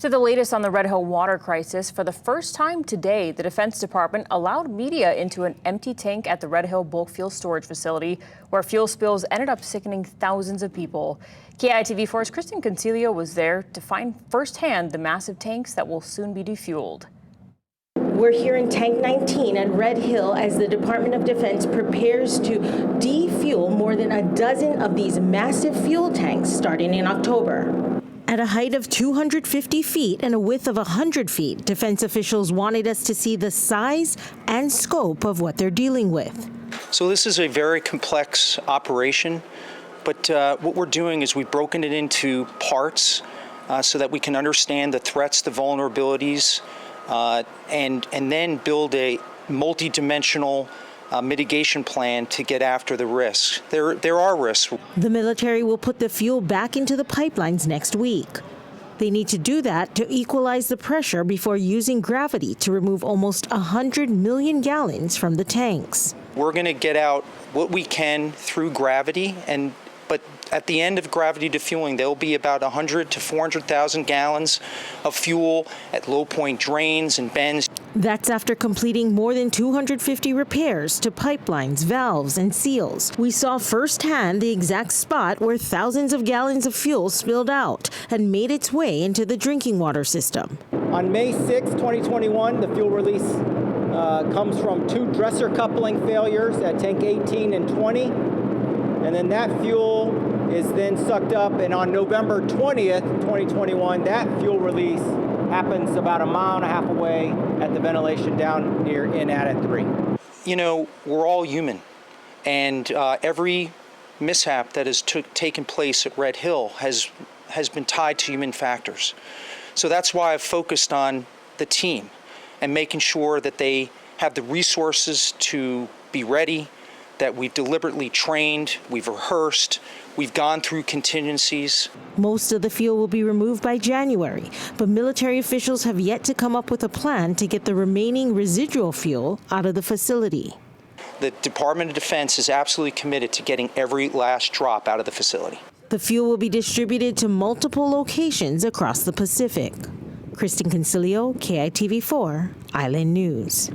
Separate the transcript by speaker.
Speaker 1: To the latest on the Red Hill water crisis, for the first time today, the Defense Department allowed media into an empty tank at the Red Hill bulk fuel storage facility, where fuel spills ended up sickening thousands of people. KITV4's Kristen Concilio was there to find firsthand the massive tanks that will soon be defueled.
Speaker 2: We're here in Tank 19 at Red Hill as the Department of Defense prepares to defuel more than a dozen of these massive fuel tanks starting in October. At a height of 250 feet and a width of 100 feet, defense officials wanted us to see the size and scope of what they're dealing with.
Speaker 3: So this is a very complex operation, but what we're doing is we've broken it into parts so that we can understand the threats, the vulnerabilities, and then build a multi-dimensional mitigation plan to get after the risks. There are risks.
Speaker 2: The military will put the fuel back into the pipelines next week. They need to do that to equalize the pressure before using gravity to remove almost 100 million gallons from the tanks.
Speaker 3: We're going to get out what we can through gravity, but at the end of gravity defueling, there will be about 100 to 400,000 gallons of fuel at low point drains and bends.
Speaker 2: That's after completing more than 250 repairs to pipelines, valves, and seals. We saw firsthand the exact spot where thousands of gallons of fuel spilled out and made its way into the drinking water system.
Speaker 4: On May 6, 2021, the fuel release comes from two dresser coupling failures at tank 18 and 20. And then that fuel is then sucked up, and on November 20th, 2021, that fuel release happens about a mile and a half away at the ventilation down near in Adit 3.
Speaker 3: You know, we're all human, and every mishap that has taken place at Red Hill has been tied to human factors. So that's why I've focused on the team and making sure that they have the resources to be ready, that we've deliberately trained, we've rehearsed, we've gone through contingencies.
Speaker 2: Most of the fuel will be removed by January, but military officials have yet to come up with a plan to get the remaining residual fuel out of the facility.
Speaker 3: The Department of Defense is absolutely committed to getting every last drop out of the facility.
Speaker 2: The fuel will be distributed to multiple locations across the Pacific. Kristen Concilio, KITV4, Island News.